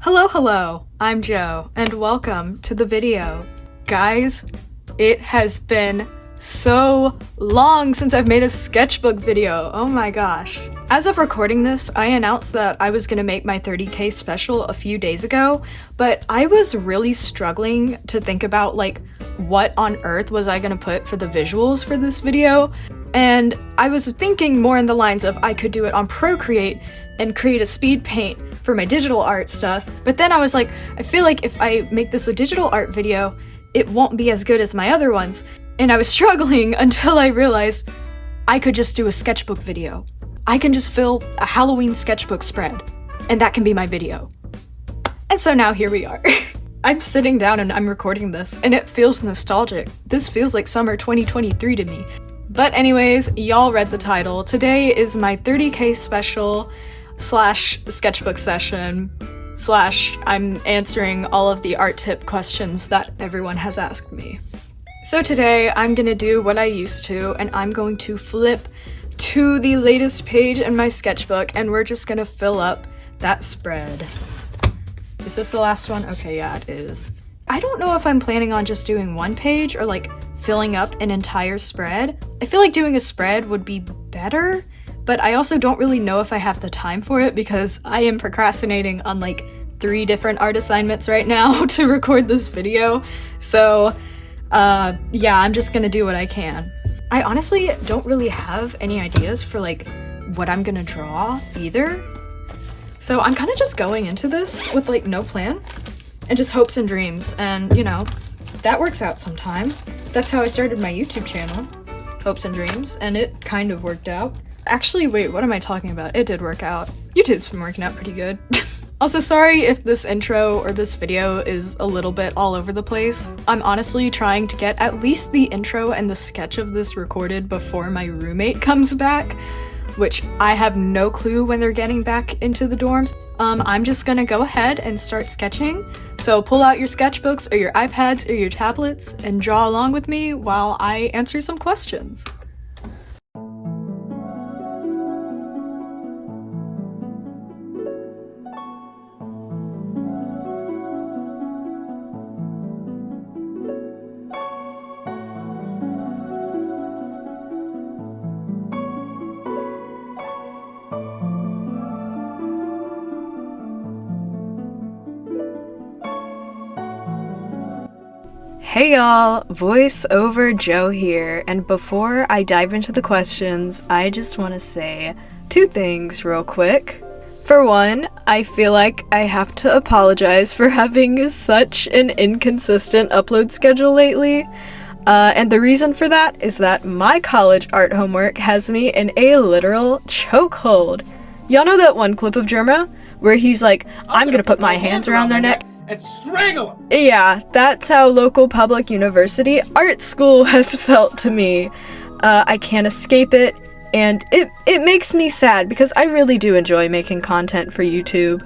Hello, I'm Joe, and welcome to the video. Guys, it has been so long since I've made a sketchbook video, oh my gosh. As of recording this, I announced that I was gonna make my 30K special a few days ago, but I was really struggling to think about what on earth was I gonna put for the visuals for this video, and I was thinking more in the lines of I could do it on Procreate and create a speed paint for my digital art stuff, but then I was like, I feel like if I make this a digital art video, it won't be as good as my other ones, and I was struggling until I realized I could just do a sketchbook video. I can just fill a Halloween sketchbook spread, and that can be my video. And so now here we are. I'm sitting down and I'm recording this, and it feels nostalgic. This feels like summer 2023 to me. But anyways, y'all read the title. Today is my 30K special / sketchbook session / I'm answering all of the art tip questions that everyone has asked me. So today I'm gonna do what I used to, and I'm going to flip to the latest page in my sketchbook, and we're just gonna fill up that spread. Is this the last one? Okay, yeah, it is. I don't know if I'm planning on just doing one page or filling up an entire spread. I feel like doing a spread would be better, but I also don't really know if I have the time for it because I am procrastinating on 3 different art assignments right now to record this video. So yeah, I'm just gonna do what I can. I honestly don't really have any ideas for what I'm gonna draw either. So I'm kind of just going into this with no plan and just hopes and dreams, and you know, that works out sometimes. That's how I started my YouTube channel, hopes and dreams, and it kind of worked out. Actually, wait, what am I talking about? It did work out. YouTube's been working out pretty good. Also, sorry if this intro or this video is a little bit all over the place. I'm honestly trying to get at least the intro and the sketch of this recorded before my roommate comes back, which I have no clue when they're getting back into the dorms. I'm just gonna go ahead and start sketching. So pull out your sketchbooks or your iPads or your tablets and draw along with me while I answer some questions. Hey y'all, voiceover Joe here, and before I dive into the questions, I just want to say 2 things real quick. For one, I feel like I have to apologize for having such an inconsistent upload schedule lately, and the reason for that is that my college art homework has me in a literal chokehold. Y'all know that one clip of Jerma where he's like, I'm gonna put my hands around their neck and strangle him! Yeah, that's how local public university art school has felt to me. I can't escape it, and it makes me sad because I really do enjoy making content for YouTube.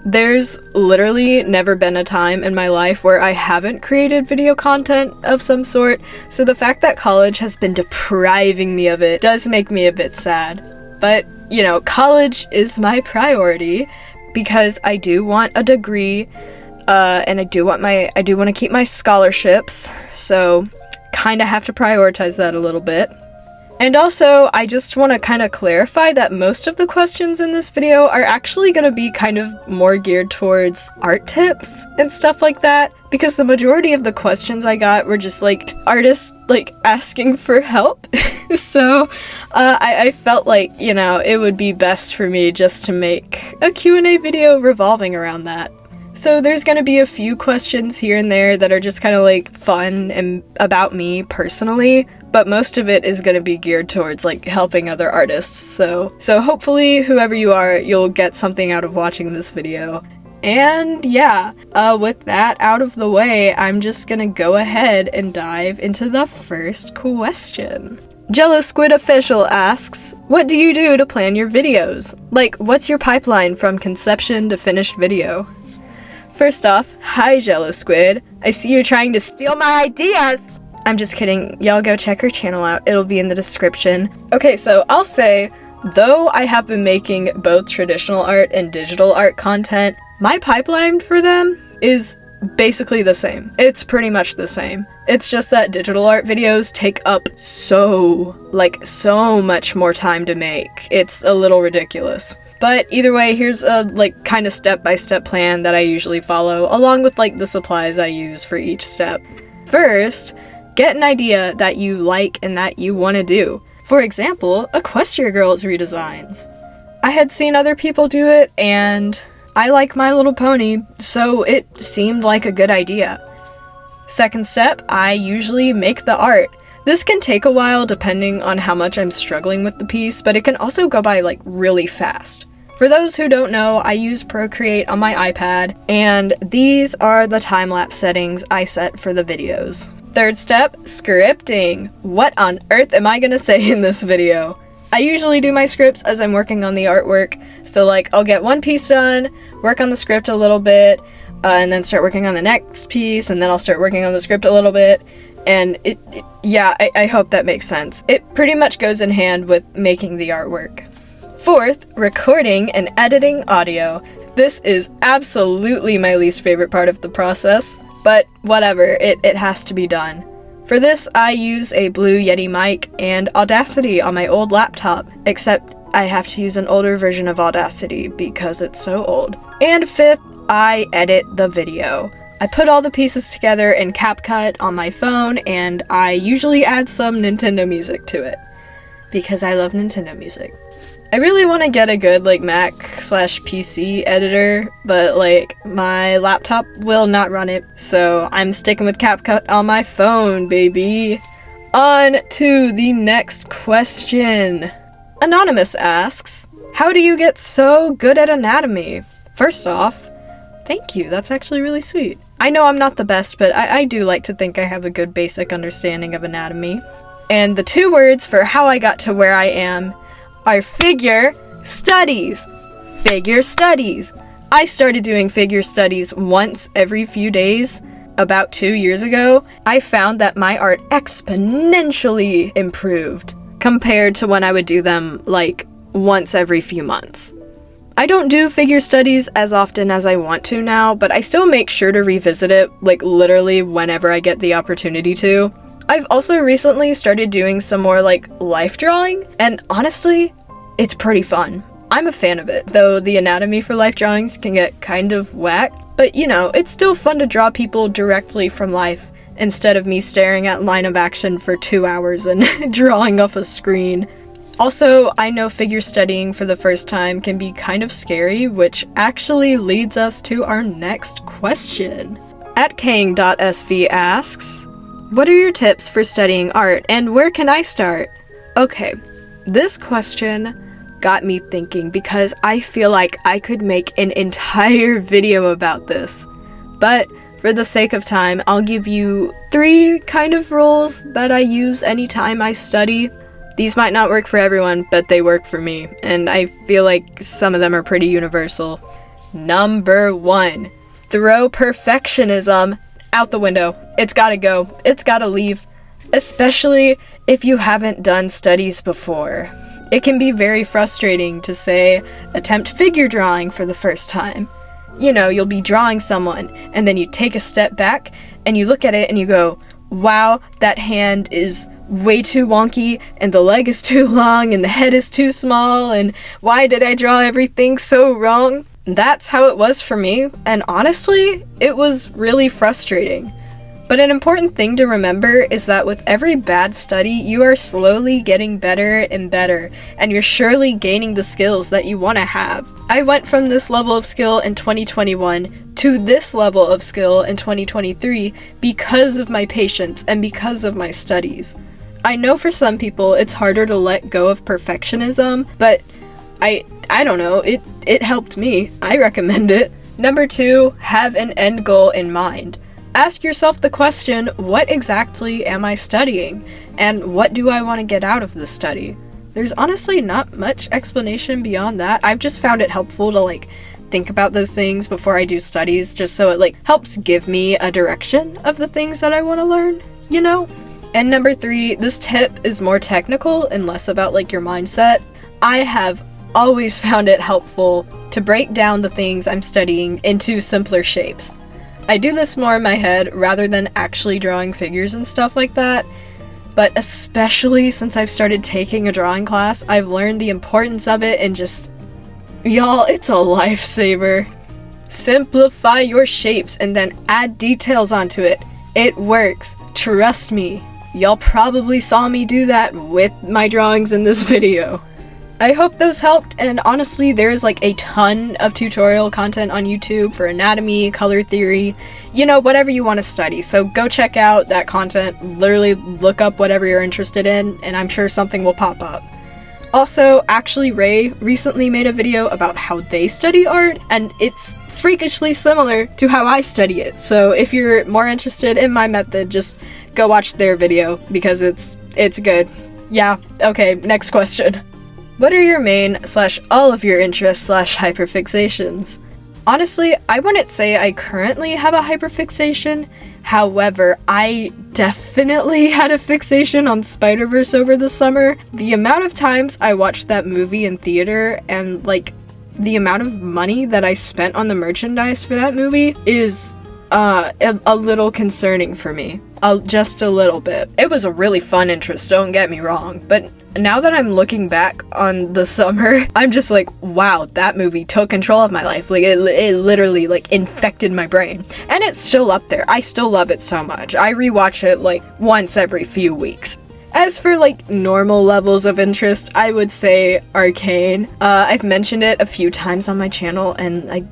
There's literally never been a time in my life where I haven't created video content of some sort, so the fact that college has been depriving me of it does make me a bit sad. But, you know, college is my priority because I do want a degree, and I do want to keep my scholarships, so kind of have to prioritize that a little bit. And also, I just want to kind of clarify that most of the questions in this video are actually going to be kind of more geared towards art tips and stuff like that, because the majority of the questions I got were just artists asking for help. So I felt like, you know, it would be best for me just to make a Q&A video revolving around that. So there's gonna be a few questions here and there that are just kind of fun and about me personally, but most of it is gonna be geared towards helping other artists. So hopefully whoever you are, you'll get something out of watching this video. And yeah, with that out of the way, I'm just gonna go ahead and dive into the first question. Jello Squid Official asks, what do you do to plan your videos? What's your pipeline from conception to finished video? First off, hi Jello Squid. I see you're trying to steal my ideas! I'm just kidding. Y'all go check her channel out. It'll be in the description. Okay, so I'll say, though I have been making both traditional art and digital art content, My pipeline for them is basically the same. It's pretty much the same. It's just that digital art videos take up so much more time to make. It's a little ridiculous. But either way, here's a kind of step-by-step plan that I usually follow, along with the supplies I use for each step. First, get an idea that you like and that you want to do. For example, Equestria Girls redesigns. I had seen other people do it, and I like My Little Pony, so it seemed like a good idea. Second step, I usually make the art. This can take a while depending on how much I'm struggling with the piece, but it can also go by really fast. For those who don't know, I use Procreate on my iPad, and these are the time-lapse settings I set for the videos. Third step, scripting. What on earth am I gonna say in this video? I usually do my scripts as I'm working on the artwork, so I'll get one piece done, work on the script a little bit, and then start working on the next piece, and then I'll start working on the script a little bit, and I hope that makes sense. It pretty much goes in hand with making the artwork. Fourth, recording and editing audio. This is absolutely my least favorite part of the process, but whatever, it has to be done. For this, I use a Blue Yeti mic and Audacity on my old laptop, except I have to use an older version of Audacity because it's so old. And fifth, I edit the video. I put all the pieces together in CapCut on my phone, and I usually add some Nintendo music to it, because I love Nintendo music. I really want to get a good Mac/PC editor, but my laptop will not run it, so I'm sticking with CapCut on my phone, baby. On to the next question. Anonymous asks, how do you get so good at anatomy? First off, thank you, that's actually really sweet. I know I'm not the best, but I do like to think I have a good basic understanding of anatomy. And the two words for how I got to where I am are figure studies. Figure studies. I started doing figure studies once every few days about 2 years ago. I found that my art exponentially improved compared to when I would do them once every few months. I don't do figure studies as often as I want to now, but I still make sure to revisit it literally whenever I get the opportunity to. I've also recently started doing some more life drawing, and honestly, it's pretty fun. I'm a fan of it, though the anatomy for life drawings can get kind of whack, but it's still fun to draw people directly from life instead of me staring at line of action for 2 hours and drawing off a screen. Also, I know figure studying for the first time can be kind of scary, which actually leads us to our next question. @Kang.sv asks, what are your tips for studying art, and where can I start? Okay, this question got me thinking because I feel like I could make an entire video about this. But for the sake of time, I'll give you 3 kind of rules that I use anytime I study. These might not work for everyone, but they work for me, and I feel like some of them are pretty universal. Number 1, throw perfectionism out the window. It's gotta go. It's gotta leave. Especially if you haven't done studies before. It can be very frustrating to, say, attempt figure drawing for the first time. You'll be drawing someone, and then you take a step back, and you look at it and you go, wow, that hand is way too wonky, and the leg is too long, and the head is too small, and why did I draw everything so wrong? That's how it was for me, and honestly, it was really frustrating. But an important thing to remember is that with every bad study, you are slowly getting better and better, and you're surely gaining the skills that you want to have. I went from this level of skill in 2021 to this level of skill in 2023 because of my patience and because of my studies. I know for some people it's harder to let go of perfectionism, but I don't know, it helped me. I recommend it. Number 2, have an end goal in mind. Ask yourself the question, what exactly am I studying? And what do I want to get out of this study? There's honestly not much explanation beyond that. I've just found it helpful to think about those things before I do studies, just so it helps give me a direction of the things that I want to learn, And number 3, this tip is more technical and less about your mindset. I have always found it helpful to break down the things I'm studying into simpler shapes. I do this more in my head rather than actually drawing figures and stuff like that, but especially since I've started taking a drawing class, I've learned the importance of it and just, y'all, it's a lifesaver. Simplify your shapes and then add details onto it. It works. Trust me. Y'all probably saw me do that with my drawings in this video. I hope those helped, and honestly, there's like a ton of tutorial content on YouTube for anatomy, color theory, you know, whatever you want to study. So go check out that content, literally look up whatever you're interested in, and I'm sure something will pop up. Also, actually, Ray recently made a video about how they study art, and it's freakishly similar to how I study it. So if you're more interested in my method, just go watch their video because it's good. Yeah, okay, next question. What are your main / all of your interests / hyperfixations? Honestly, I wouldn't say I currently have a hyperfixation. However, I definitely had a fixation on Spider-Verse over the summer. The amount of times I watched that movie in theater and like the amount of money that I spent on the merchandise for that movie is a little concerning for me. Just a little bit. It was a really fun interest, don't get me wrong, but now that I'm looking back on the summer, I'm just like, wow, that movie took control of my life. Like, it literally, like, infected my brain. And it's still up there. I still love it so much. I rewatch it, like, once every few weeks. As for, like, normal levels of interest, I would say Arcane. I've mentioned it a few times on my channel, and, like,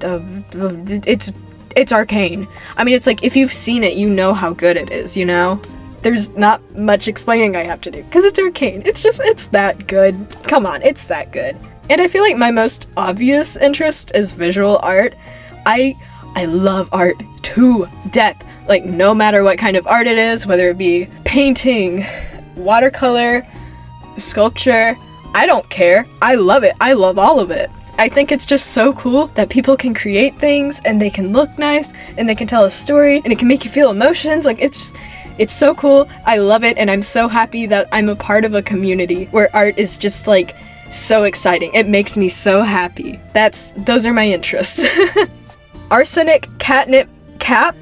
it's Arcane. I mean, it's like, if you've seen it, you know how good it is, you know? There's not much explaining I have to do, because it's Arcane. It's that good. Come on, it's that good. And I feel like my most obvious interest is visual art. I love art to death. Like, no matter what kind of art it is, whether it be painting, watercolor, sculpture, I don't care. I love it. I love all of it. I think it's just so cool that people can create things, and they can look nice, and they can tell a story, and it can make you feel emotions. Like, it's so cool. I love it, and I'm so happy that I'm a part of a community where art is just, like, so exciting. It makes me so happy. Those are my interests. Arsenic Catnip Cap?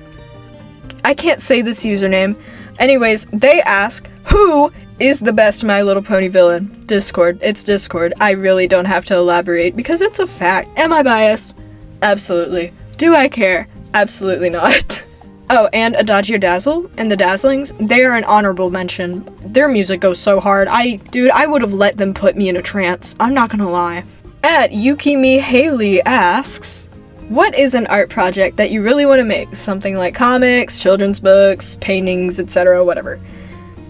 I can't say this username. Anyways, they ask, who is the best My Little Pony villain? Discord. It's Discord. I really don't have to elaborate because it's a fact. Am I biased? Absolutely. Do I care? Absolutely not. Oh, and Adagio Dazzle and the Dazzlings, they are an honorable mention. Their music goes so hard. I would have let them put me in a trance. I'm not gonna lie. At Yukimi Haley asks, what is an art project that you really want to make? Something like comics, children's books, paintings, etc., whatever.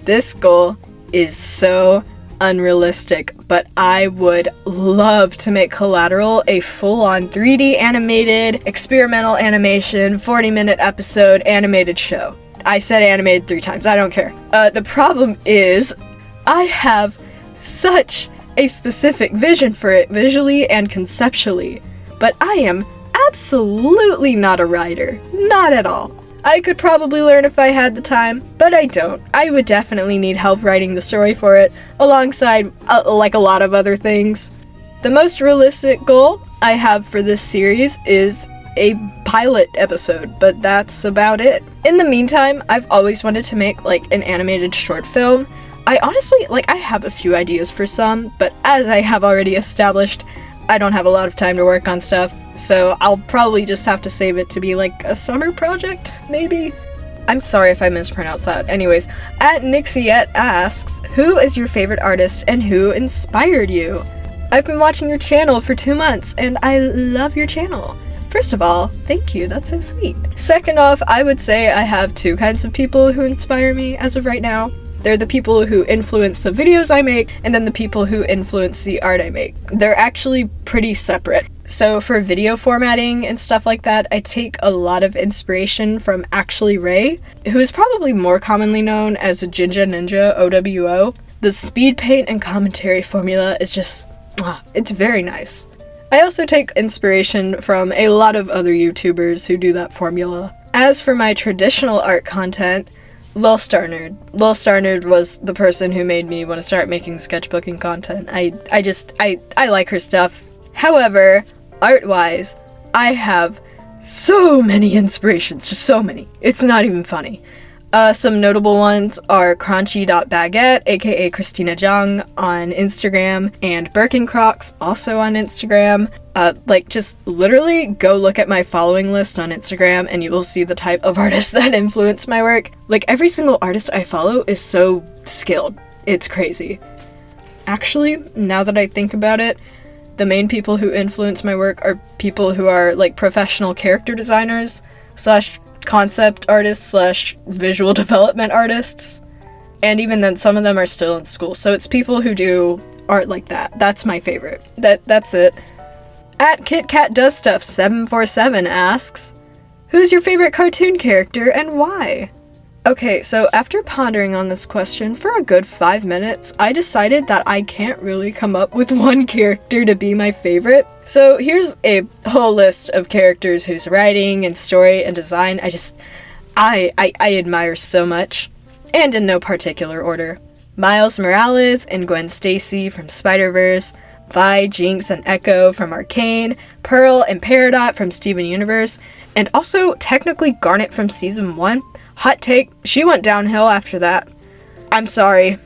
This goal is so unrealistic, but I would love to make Collateral a full-on 3D animated, experimental animation, 40-minute episode animated show. I said animated 3 times, I don't care. The problem is, I have such a specific vision for it visually and conceptually, but I am absolutely not a writer. Not at all. I could probably learn if I had the time, but I don't. I would definitely need help writing the story for it, alongside, like, a lot of other things. The most realistic goal I have for this series is a pilot episode, but that's about it. In the meantime, I've always wanted to make, like, an animated short film. I honestly, like, I have a few ideas for some, but as I have already established, I don't have a lot of time to work on stuff, so I'll probably just have to save it to be like a summer project, maybe? I'm sorry if I mispronounced that. Anyways, at Nixiette asks, who is your favorite artist and who inspired you? I've been watching your channel for 2 months and I love your channel. First of all, thank you, that's so sweet. Second off, I would say I have 2 kinds of people who inspire me as of right now. They're the people who influence the videos I make, and then the people who influence the art I make. They're actually pretty separate. So for video formatting and stuff like that, I take a lot of inspiration from Actually Ray, who is probably more commonly known as Jinja Ninja OWO. The speed paint and commentary formula is just, it's very nice. I also take inspiration from a lot of other YouTubers who do that formula. As for my traditional art content, Lil Star Nerd. Lil Star Nerd was the person who made me want to start making sketchbooking content. I like her stuff. However, Art-wise, I have so many inspirations, just so many. It's not even funny. Some notable ones are crunchy.baguette, aka Christina Jung, on Instagram, and Birkencrocs, also on Instagram. Just literally go look at my following list on Instagram and you will see the type of artists that influence my work. Like, every single artist I follow is so skilled. It's crazy. Actually, now that I think about it, the main people who influence my work are people who are, like, professional character designers / concept artists / visual development artists. And even then, some of them are still in school. So it's people who do art like that. That's my favorite. That's it. At KitKatDoesStuff747 asks, who's your favorite cartoon character and why? Okay, so after pondering on this question for a good 5 minutes, I decided that I can't really come up with one character to be my favorite. So here's a whole list of characters whose writing and story and design I admire so much, and in no particular order. Miles Morales and Gwen Stacy from Spider-Verse, Vi, Jinx, and Echo from Arcane, Pearl and Peridot from Steven Universe, and also technically Garnet from Season 1. Hot take, she went downhill after that. I'm sorry.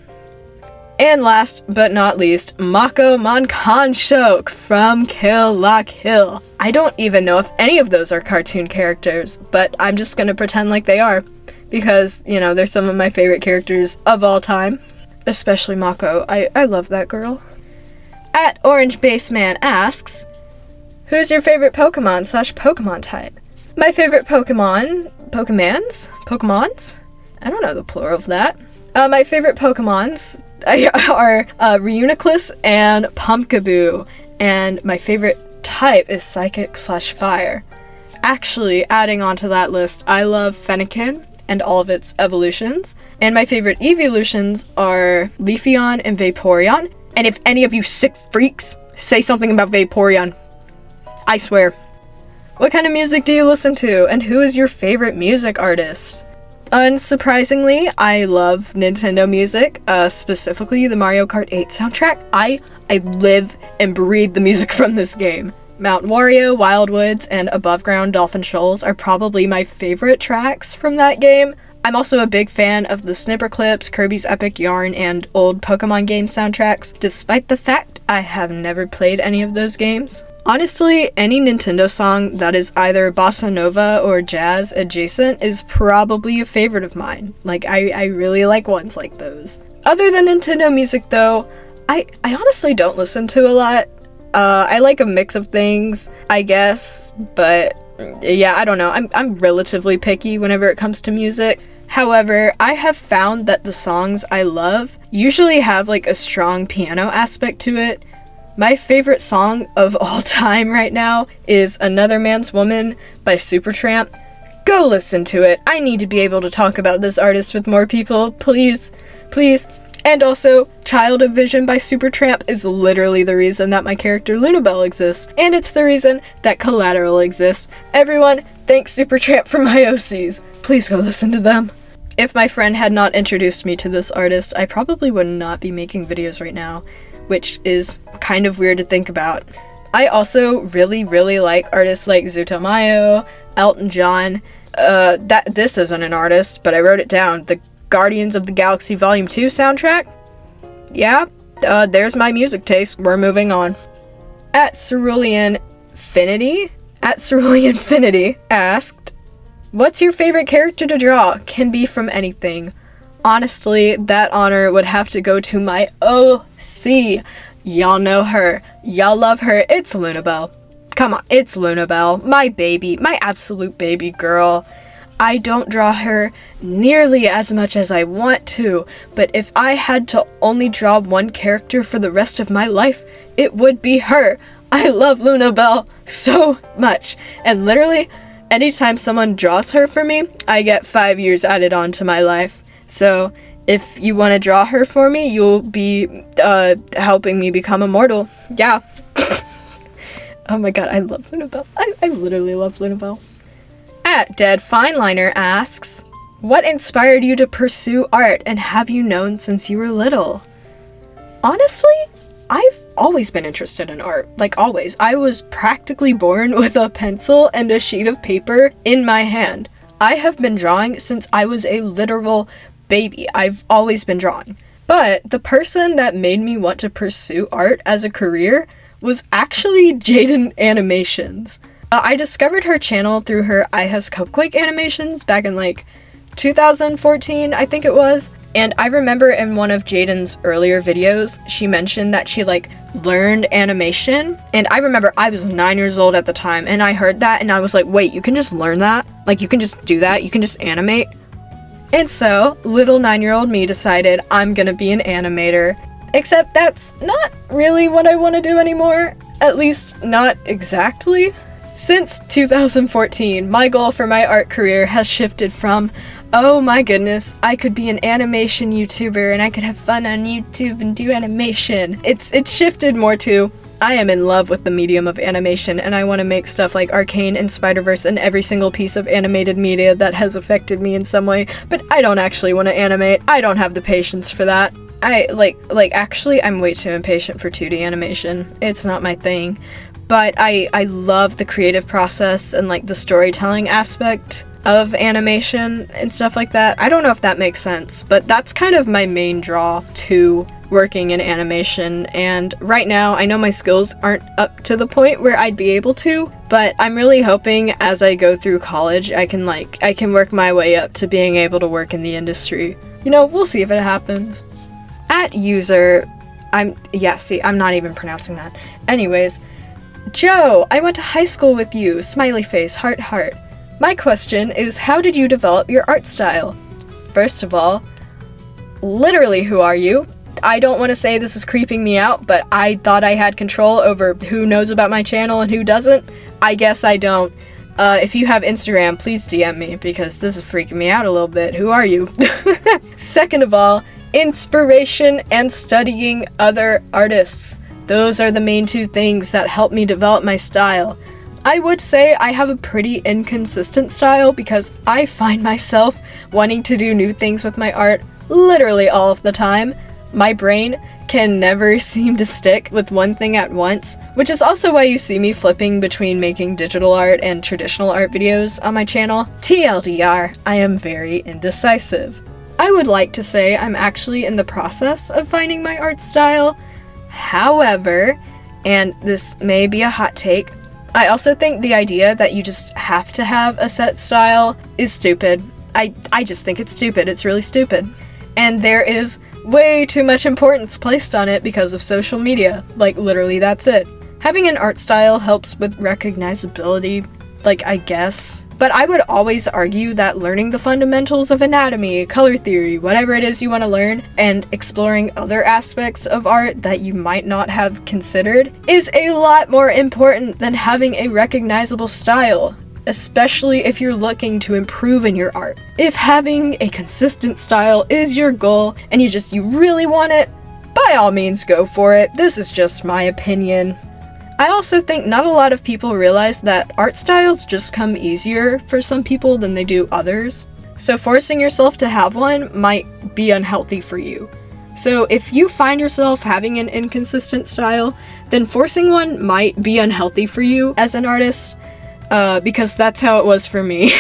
And last but not least, Mako Monkanshok from Kill La Kill. I don't even know if any of those are cartoon characters, but I'm just gonna pretend like they are, because, you know, they're some of my favorite characters of all time. Especially Mako. I love that girl. At Orange Baseman asks, who's your favorite Pokemon / Pokemon type? My favorite Pokemons? I don't know the plural of that. My favorite Pokemons are Reuniclus and Pumpkaboo, and my favorite type is Psychic / Fire. Actually, adding onto that list, I love Fennekin and all of its evolutions, and my favorite evolutions are Leafeon and Vaporeon. And if any of you sick freaks say something about Vaporeon, I swear. What kind of music do you listen to, and who is your favorite music artist? Unsurprisingly, I love Nintendo music, specifically the Mario Kart 8 soundtrack. I live and breathe the music from this game. Mount Wario, Wildwoods, and Above Ground Dolphin Shoals are probably my favorite tracks from that game. I'm also a big fan of the Snipperclips, Kirby's Epic Yarn, and old Pokemon game soundtracks, despite the fact I have never played any of those games. Honestly, any Nintendo song that is either bossa nova or jazz adjacent is probably a favorite of mine. Like, I really like ones like those. Other than Nintendo music, though, I honestly don't listen to a lot. I like a mix of things, I guess, but yeah, I don't know. I'm relatively picky whenever it comes to music. However, I have found that the songs I love usually have like a strong piano aspect to it. My favorite song of all time right now is Another Man's Woman by Supertramp. Go listen to it. I need to be able to talk about this artist with more people. Please, please. And also, Child of Vision by Supertramp is literally the reason that my character Lunabelle exists, and it's the reason that Collateral exists. Everyone, thanks Supertramp for my OCs. Please go listen to them. If my friend had not introduced me to this artist, I probably would not be making videos right now, which is kind of weird to think about. I also really like artists like Zutomayo, Elton John. This isn't an artist, but I wrote it down. The Guardians of the Galaxy Volume 2 soundtrack? Yeah, there's my music taste. We're moving on. At CeruleanFinity asked, what's your favorite character to draw? Can be from anything. Honestly, that honor would have to go to my OC. Y'all know her. Y'all love her. It's Lunabelle. Come on, it's Lunabelle. My baby. My absolute baby girl. I don't draw her nearly as much as I want to, but if I had to only draw one character for the rest of my life, it would be her. I love Lunabelle so much, and literally, anytime someone draws her for me, I get 5 years added on to my life. So, if you want to draw her for me, you'll be helping me become immortal. Yeah. Oh my god, I love Lunabelle. I literally love Lunabelle. At Dead Fineliner asks, what inspired you to pursue art and have you known since you were little? Honestly, I've always been interested in art, like always. I was practically born with a pencil and a sheet of paper in my hand. I have been drawing since I was a literal baby. I've always been drawing. But the person that made me want to pursue art as a career was actually Jaden Animations. I discovered her channel through her I Has Cupquake animations back in like 2014, I think it was. And I remember in one of Jaden's earlier videos, she mentioned that she like learned animation. And I remember I was 9 years old at the time, and I heard that and I was like, wait, you can just learn that? Like, you can just do that? You can just animate? And so, little 9-year-old me decided I'm gonna be an animator. Except that's not really what I want to do anymore. At least, not exactly. Since 2014, my goal for my art career has shifted from, oh my goodness, I could be an animation YouTuber and I could have fun on YouTube and do animation. It's shifted more to, I am in love with the medium of animation and I want to make stuff like Arcane and Spider-Verse and every single piece of animated media that has affected me in some way, but I don't actually want to animate. I don't have the patience for that. Actually, I'm way too impatient for 2D animation. It's not my thing. But I love the creative process and like the storytelling aspect of animation and stuff like that. I don't know if that makes sense, but that's kind of my main draw to working in animation. And right now, I know my skills aren't up to the point where I'd be able to, but I'm really hoping as I go through college, I can work my way up to being able to work in the industry. You know, we'll see if it happens. At user, I'm not even pronouncing that. Anyways, Joe, I went to high school with you, smiley face, heart, heart. My question is, how did you develop your art style? First of all, literally, who are you? I don't want to say this is creeping me out, but I thought I had control over who knows about my channel and who doesn't. I guess I don't. If you have Instagram, please DM me, because this is freaking me out a little bit. Who are you? Second of all, inspiration and studying other artists. Those are the main two things that help me develop my style. I would say I have a pretty inconsistent style because I find myself wanting to do new things with my art literally all of the time. My brain can never seem to stick with one thing at once, which is also why you see me flipping between making digital art and traditional art videos on my channel. TLDR, I am very indecisive. I would like to say I'm actually in the process of finding my art style. However, and this may be a hot take, I also think the idea that you just have to have a set style is stupid. I just think it's stupid. It's really stupid. And there is way too much importance placed on it because of social media. Like, literally, that's it. Having an art style helps with recognizability, like, I guess. But I would always argue that learning the fundamentals of anatomy, color theory, whatever it is you want to learn, and exploring other aspects of art that you might not have considered is a lot more important than having a recognizable style, especially if you're looking to improve in your art. If having a consistent style is your goal and you really want it, by all means go for it. This is just my opinion. I also think not a lot of people realize that art styles just come easier for some people than they do others. So forcing yourself to have one might be unhealthy for you. So if you find yourself having an inconsistent style, then forcing one might be unhealthy for you as an artist, because that's how it was for me.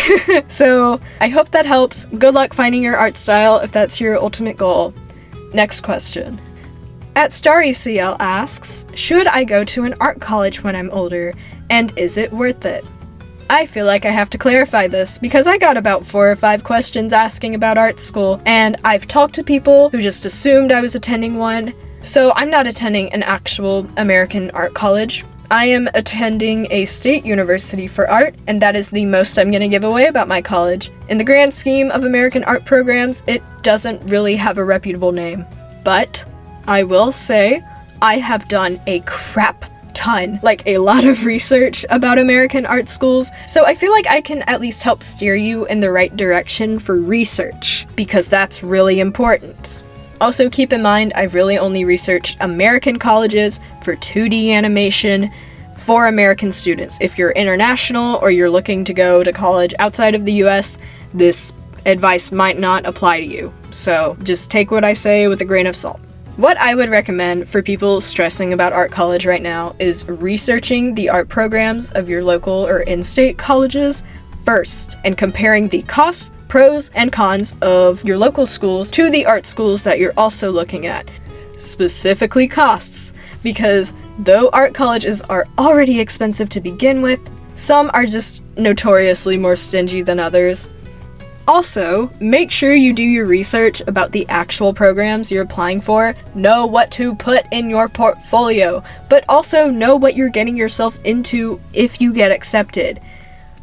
So I hope that helps. Good luck finding your art style if that's your ultimate goal. Next question. At StarryCL asks, should I go to an art college when I'm older, and is it worth it? I feel like I have to clarify this because I got about 4 or 5 questions asking about art school, and I've talked to people who just assumed I was attending one. So I'm not attending an actual American art college. I am attending a state university for art, and that is the most I'm going to give away about my college. In the grand scheme of American art programs, it doesn't really have a reputable name. But I will say I have done a crap ton, like a lot of research about American art schools, so I feel like I can at least help steer you in the right direction for research, because that's really important. Also keep in mind, I've really only researched American colleges for 2D animation for American students. If you're international or you're looking to go to college outside of the US, this advice might not apply to you. So just take what I say with a grain of salt. What I would recommend for people stressing about art college right now is researching the art programs of your local or in-state colleges first and comparing the costs, pros, and cons of your local schools to the art schools that you're also looking at. Specifically costs, because though art colleges are already expensive to begin with, some are just notoriously more stingy than others. Also, make sure you do your research about the actual programs you're applying for, know what to put in your portfolio, but also know what you're getting yourself into if you get accepted.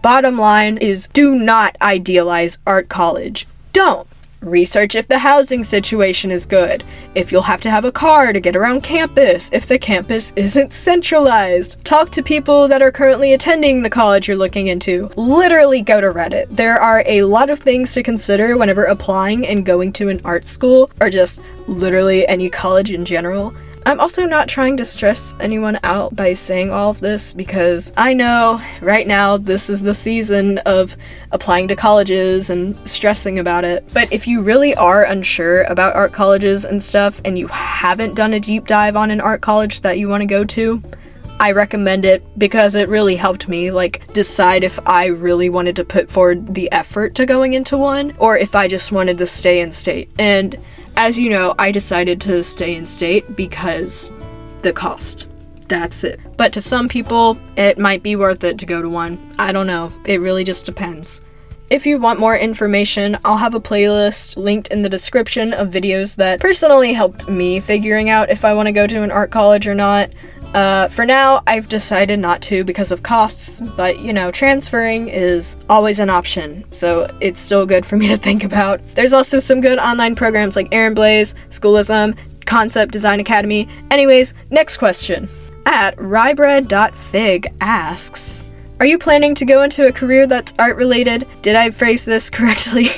Bottom line is, do not idealize art college. Don't. Research if the housing situation is good, if you'll have to have a car to get around campus, if the campus isn't centralized. Talk to people that are currently attending the college you're looking into. Literally go to Reddit. There are a lot of things to consider whenever applying and going to an art school, or just literally any college in general. I'm also not trying to stress anyone out by saying all of this, because I know right now this is the season of applying to colleges and stressing about it. But if you really are unsure about art colleges and stuff, and you haven't done a deep dive on an art college that you want to go to, I recommend it because it really helped me, decide if I really wanted to put forward the effort to going into one, or if I just wanted to stay in state. And as you know, I decided to stay in state because the cost. That's it. But to some people, it might be worth it to go to one. I don't know. It really just depends. If you want more information, I'll have a playlist linked in the description of videos that personally helped me figuring out if I want to go to an art college or not. For now, I've decided not to because of costs, but transferring is always an option, so it's still good for me to think about. There's also some good online programs like Aaron Blaze, Schoolism, Concept Design Academy. Anyways, next question. At rybread.fig asks, are you planning to go into a career that's art related? Did I phrase this correctly?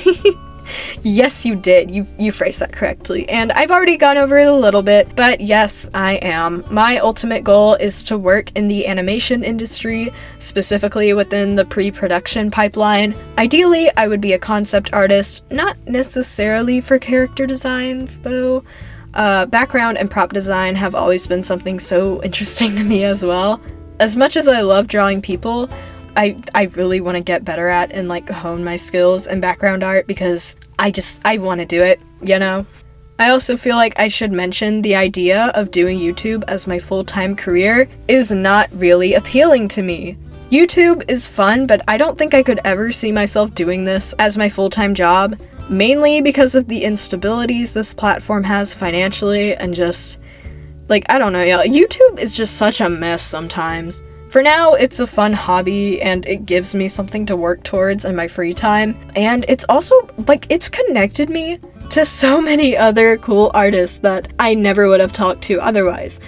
Yes, you did. You phrased that correctly. And I've already gone over it a little bit, but yes, I am. My ultimate goal is to work in the animation industry, specifically within the pre-production pipeline. Ideally, I would be a concept artist, not necessarily for character designs, though. Background and prop design have always been something so interesting to me as well. As much as I love drawing people, I really want to get better at and hone my skills in background art because I want to do it, I also feel like I should mention the idea of doing YouTube as my full-time career is not really appealing to me. YouTube is fun, but I don't think I could ever see myself doing this as my full-time job, mainly because of the instabilities this platform has financially and just, I don't know, y'all. YouTube is just such a mess sometimes. For now, it's a fun hobby, and it gives me something to work towards in my free time, and it's also, it's connected me to so many other cool artists that I never would have talked to otherwise.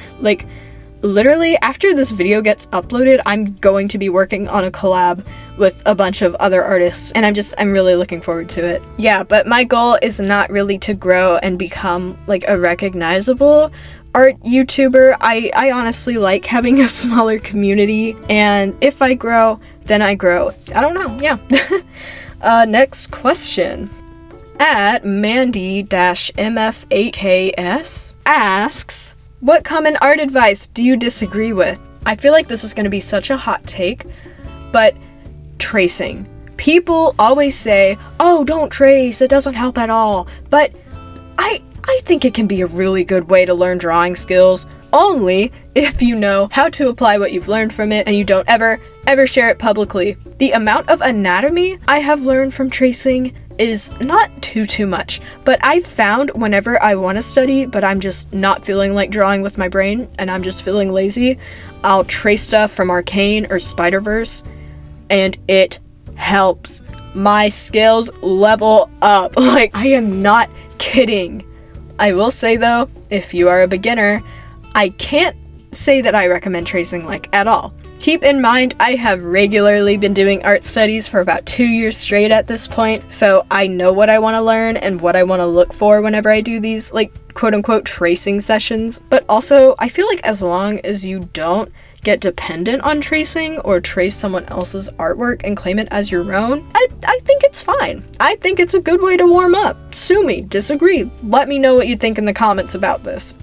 Literally, after this video gets uploaded, I'm going to be working on a collab with a bunch of other artists, and I'm really looking forward to it. Yeah, but my goal is not really to grow and become, a recognizable art YouTuber. I honestly like having a smaller community, and if I grow, then I grow. I don't know, yeah. Next question. At Mandy-MF8KS asks, what common art advice do you disagree with? I feel like this is going to be such a hot take, but tracing. People always say, oh, don't trace, it doesn't help at all, but I think it can be a really good way to learn drawing skills, only if you know how to apply what you've learned from it and you don't ever share it publicly. The amount of anatomy I have learned from tracing is not too much, but I've found whenever I want to study, but I'm just not feeling like drawing with my brain and I'm just feeling lazy, I'll trace stuff from Arcane or Spider-Verse, and it helps. My skills level up. I am not kidding. I will say though, if you are a beginner, I can't say that I recommend tracing at all. Keep in mind, I have regularly been doing art studies for about 2 years straight at this point, so I know what I want to learn and what I want to look for whenever I do these, quote-unquote tracing sessions. But also, I feel like as long as you don't get dependent on tracing or trace someone else's artwork and claim it as your own, I think it's fine. I think it's a good way to warm up. Sue me, disagree. Let me know what you think in the comments about this.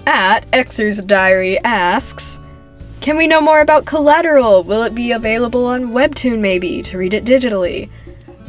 At Xer's Diary asks, can we know more about Collateral? Will it be available on Webtoon maybe, to read it digitally?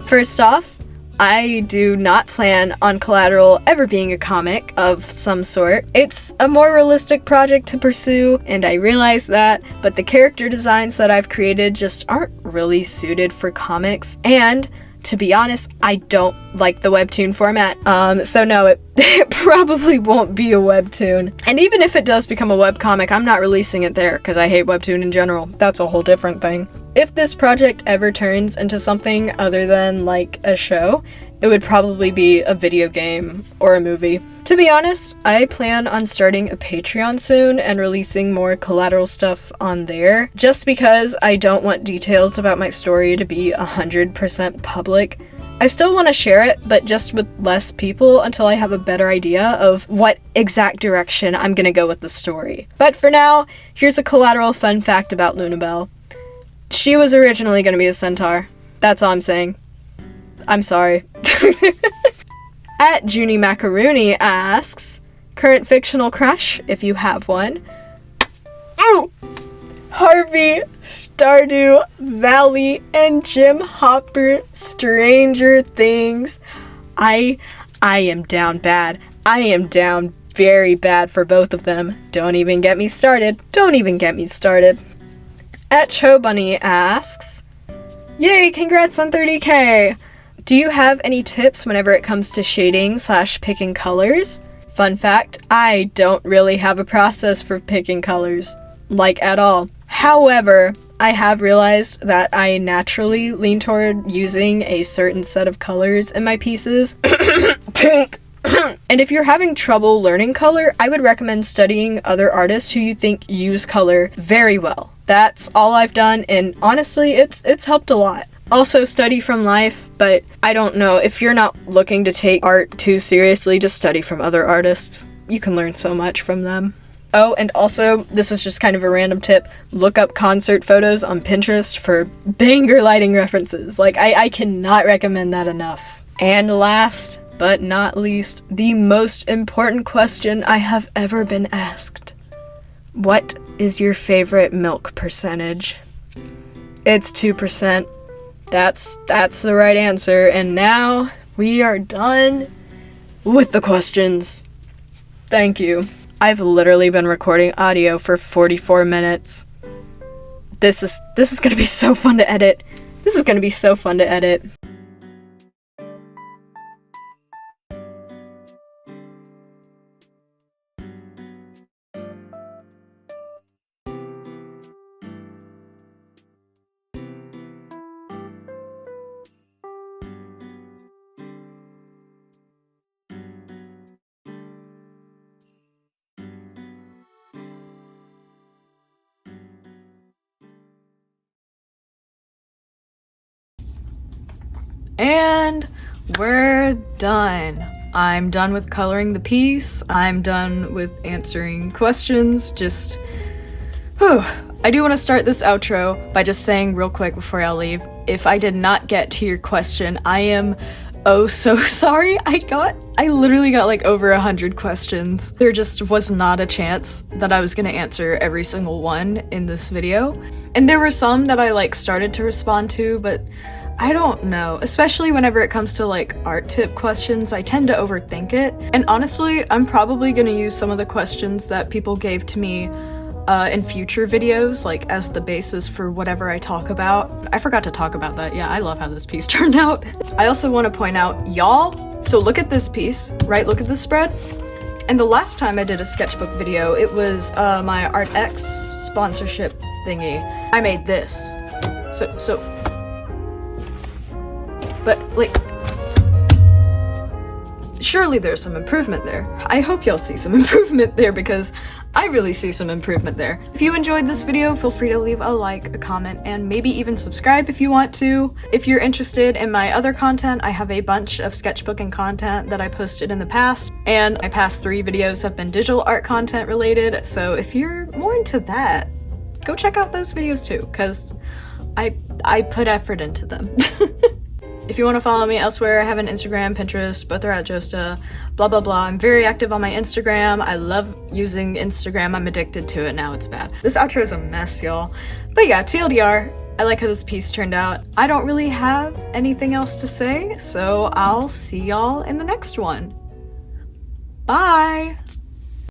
First off, I do not plan on Collateral ever being a comic of some sort. It's a more realistic project to pursue, and I realize that, but the character designs that I've created just aren't really suited for comics, and to be honest, I don't like the webtoon format, so no, it probably won't be a webtoon. And even if it does become a webcomic, I'm not releasing it there, because I hate webtoon in general. That's a whole different thing. If this project ever turns into something other than, like, a show, it would probably be a video game or a movie. To be honest, I plan on starting a Patreon soon and releasing more Collateral stuff on there, just because I don't want details about my story to be 100% public. I still want to share it, but just with less people until I have a better idea of what exact direction I'm gonna go with the story. But for now, here's a Collateral fun fact about Lunabelle. She was originally gonna be a centaur. That's all I'm saying. I'm sorry. At Junie Macaroni asks, current fictional crush, if you have one. Ooh! Harvey, Stardew Valley, and Jim Hopper, Stranger Things. I am down bad. I am down very bad for both of them. Don't even get me started. Don't even get me started. At Cho Bunny asks, yay, congrats on 30k! Do you have any tips whenever it comes to shading/picking colors? Fun fact, I don't really have a process for picking colors. Like, at all. However, I have realized that I naturally lean toward using a certain set of colors in my pieces. Pink! And if you're having trouble learning color, I would recommend studying other artists who you think use color very well. That's all I've done, and honestly, it's helped a lot. Also, study from life, but I don't know, if you're not looking to take art too seriously, just study from other artists. You can learn so much from them. Oh, and also, this is just kind of a random tip, look up concert photos on Pinterest for banger lighting references. Like, I cannot recommend that enough. And last but not least, the most important question I have ever been asked. What is your favorite milk percentage? It's 2%. That's the right answer, and now we are done with the questions. Thank you. I've literally been recording audio for 44 minutes. This is gonna be so fun to edit. This is gonna be so fun to edit. And we're done. I'm done with coloring the piece. I'm done with answering questions. Just, whew. I do want to start this outro by just saying real quick before I leave, if I did not get to your question, I am oh so sorry. I literally got like over 100 questions. There just was not a chance that I was gonna answer every single one in this video. And there were some that I like started to respond to, but I don't know, especially whenever it comes to like art tip questions, I tend to overthink it. And honestly, I'm probably gonna use some of the questions that people gave to me in future videos, like as the basis for whatever I talk about. I forgot to talk about that. Yeah, I love how this piece turned out. I also want to point out, y'all, so look at this piece, right? Look at this spread. And the last time I did a sketchbook video, it was my ArtX sponsorship thingy. I made this. But, like, surely there's some improvement there. I hope y'all see some improvement there because I really see some improvement there. If you enjoyed this video, feel free to leave a like, a comment, and maybe even subscribe if you want to. If you're interested in my other content, I have a bunch of sketchbooking content that I posted in the past, and my past 3 videos have been digital art content related, so if you're more into that, go check out those videos too, because I put effort into them. If you want to follow me elsewhere, I have an Instagram, Pinterest, both are at Josta, blah blah blah. I'm very active on my Instagram. I love using Instagram. I'm addicted to it now, it's bad. This outro is a mess, y'all. But yeah, TLDR, I like how this piece turned out. I don't really have anything else to say, so I'll see y'all in the next one. Bye!